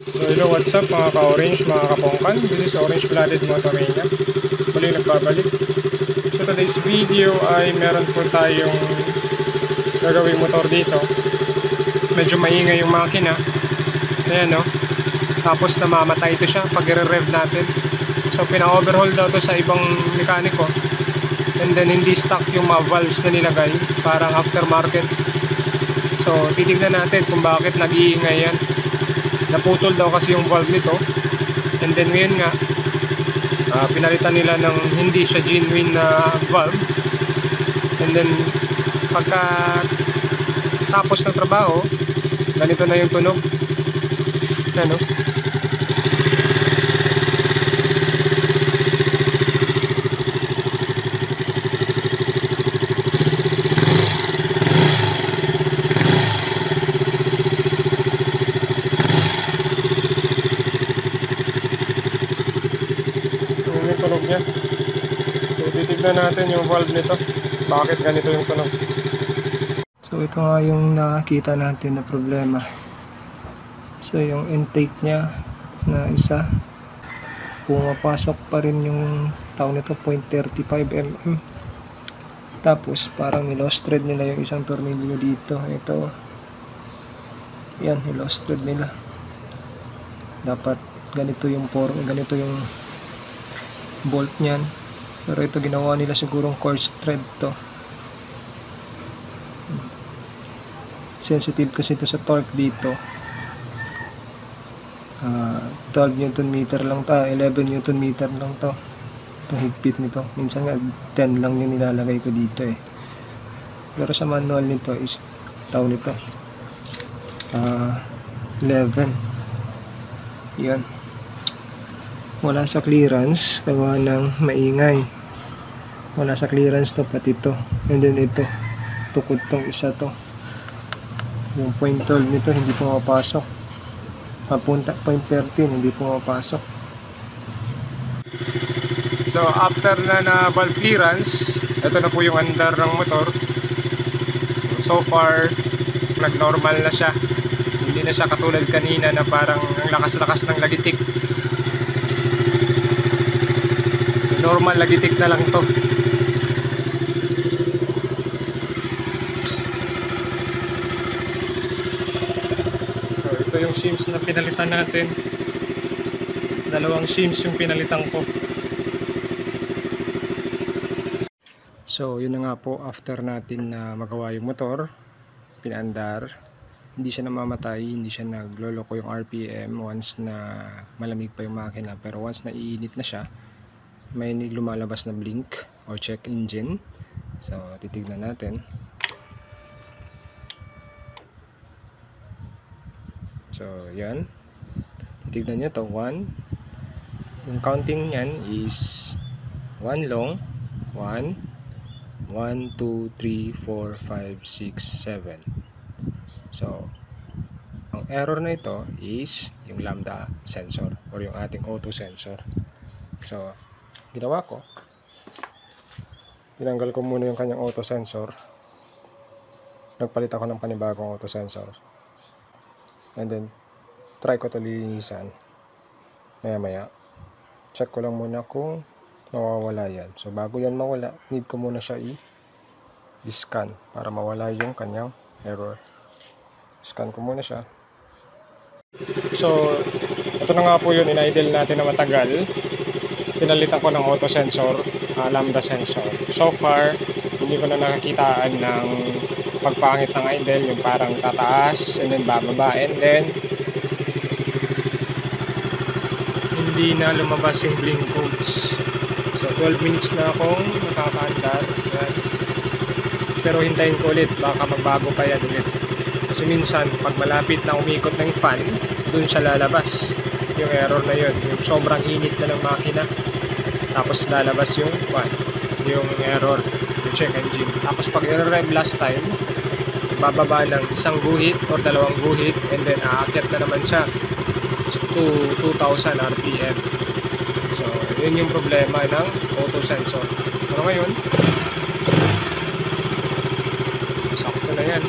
So hello, what's up mga ka-orange, mga kapongkan. This is Orange Blooded Motomania. Muli nagbabalik. So today's video ay meron po tayong gagawing motor dito. Medyo maingay yung makina. Ayan no. Tapos namamatay ito siya pag i-rev natin. So pina-overhaul daw to sa ibang mekaniko. And then hindi stock yung mga valves na nilagay. Parang aftermarket. So titignan natin kung bakit nag-iingay yan. Naputol daw kasi yung valve nito. And then ngayon nga pinalitan nila ng hindi siya genuine na valve. And then pagka tapos ng trabaho, ganito na yung tunog. Ano? Yung tunog niya. So titignan natin yung valve nito. Bakit ganito yung tunog? So ito nga yung nakakita natin na problema. So yung intake niya na isa, pumapasok pa rin yung tawag nito 0.35 mm. Tapos parang nilost thread nila yung isang tornilyo dito. Ito, yan, nilost thread nila. Dapat ganito yung ganito yung bolt niyan. Pero ito ginawa nila sigurong coarse thread to. Sensitive kasi ito sa torque dito. 12 Newton meter lang to, 11 Newton meter lang to. Itong higpit nito. Minsan nga 10 lang yung nilalagay ko dito eh. Pero sa manual nito is tawag nito 11. Yan. Wala sa clearance, gawa ng maingay. Wala sa clearance to, pati ito. And then ito, tukod tong isa to. Yung 0.12 nito hindi pumapasok. Papunta 0.13 hindi pumapasok. So after na valve clearance, ito na po yung andar ng motor. So far nag-normal na siya. Hindi na siya katulad kanina na parang ang lakas-lakas ng lagitik. Normal lagitik na lang to. So ito yung shims na pinalitan natin. Dalawang shims yung pinalitan ko. So yun na nga po, after natin na magawa yung motor, pinaandar, hindi siya namamatay, hindi siya nagloloko yung RPM once na malamig pa yung makina. Pero once na iinit na siya, may lumalabas na blink or check engine. So titignan natin. So yan, titignan nyo to. 1, yung counting nyan is 1 long, 1, 1, 2, 3, 4, 5, 6, 7. So ang error na ito is yung lambda sensor or yung ating auto sensor. So ginawa ko, tinanggal ko muna yung kanyang auto sensor, nagpalit ako ng panibagong auto sensor, and then try ko ito linisan. Maya maya check ko lang muna kung mawawala yan. So bago yan mawala, need ko muna siya i-scan para mawala yung kanyang error. Scan ko muna siya. So ito na nga po yun, in-idle natin na matagal. Pinalitan ko ng auto sensor, lambda sensor. So far, hindi ko na nakakitaan ng pagpangit ng idle, yung parang tataas and then bababa, and then hindi na lumabas yung blink codes. So 12 minutes na akong nakakaandar. Yan. Pero hintayin ko ulit, baka magbago pa yan ulit. Kasi minsan, pag malapit na umikot ng fan, dun siya lalabas yung error na yun, yung sobrang init na ng makina. Tapos lalabas yung error, yung check engine. Tapos pag i-rev last time, bababa ng isang guhit or dalawang guhit, and then aakyat na naman siya to 2000 RPM. So yun yung problema ng auto sensor. Pero ngayon, sakto na yan.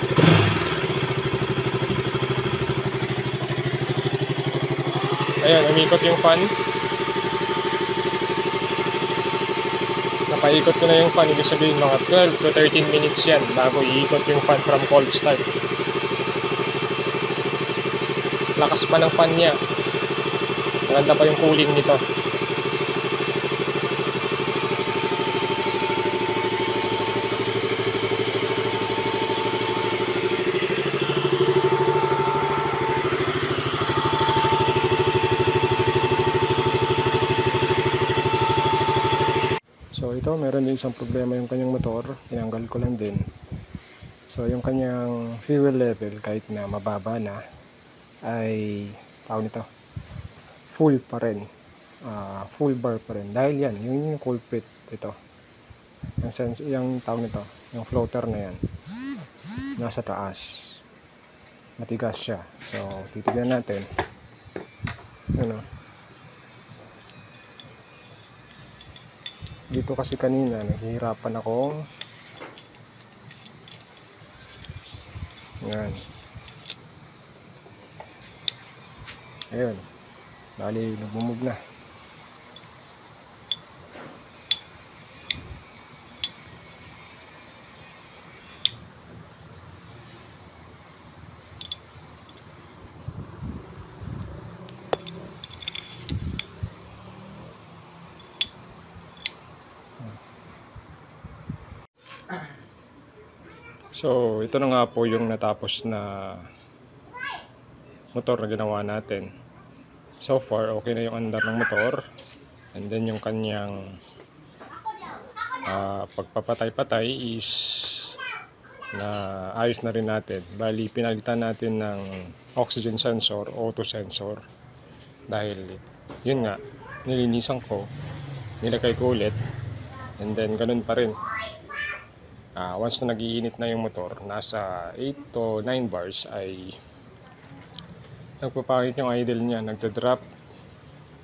Ayan, umikot yung fan. Napaikot ko na yung fan, ibig sabihin mga 12 to 13 minutes yan bago iikot yung fan from cold start. Lakas pa ng fan niya. Maganda pa yung cooling nito. So ito, meron din isang problema yung kanyang motor. Tinanggal ko lang din. So yung kanyang fuel level kahit na mababa na ay tawag nito full pa rin. Full bar pa rin. Dahil yan, yung culprit ito. Yung tawag nito, yung floater na yan. Nasa taas. Matigas siya. So titignan natin. Ano? Dito kasi kanina naghihirapan ako. Yan. Ayun. Bali, nagmumove na. So, ito na nga po yung natapos na motor na ginawa natin. So far, okay na yung andar ng motor. And then yung kanyang pagpapatay-patay is na ayos na rin natin. Bali, pinalitan natin ng oxygen sensor, auto sensor. Dahil, yun nga, nilinisan ko, nilagay ko ulit. And then, ganun pa rin. Once na nag-iinit na yung motor, nasa 8 to 9 bars ay nagpapangit yung idle niya, nagda-drop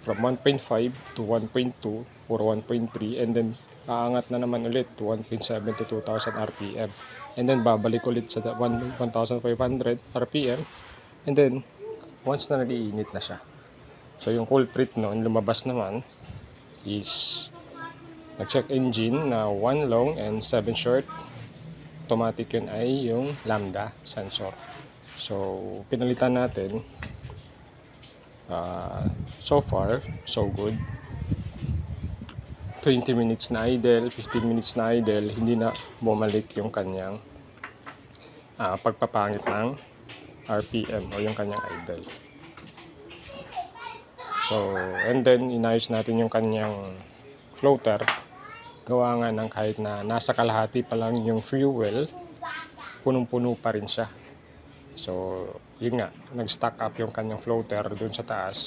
from 1.5 to 1.2 or 1.3 and then aangat na naman ulit to 1.7 to 2,000 RPM and then babalik ulit sa 1,500 RPM and then once na nag-iinit na siya. So yung culprit noon lumabas naman is nag-check engine na 1 long and 7 short. Automatic yun ay yung lambda sensor. So pinalitan natin. So far, so good. 20 minutes na idle, 15 minutes na idle, hindi na bumalik yung kanyang pagpapangit ng RPM o yung kanyang idle. So, and then inayos natin yung kanyang floater. Gawa nga ng kahit na nasa kalahati pa lang yung fuel, punong-puno pa rin siya. So, yun nga, nag-stack up yung kanyang floater dun sa taas.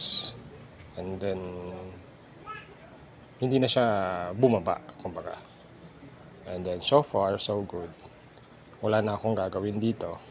And then, hindi na siya bumaba, kumbaga. And then, so far, so good. Wala na akong gagawin dito.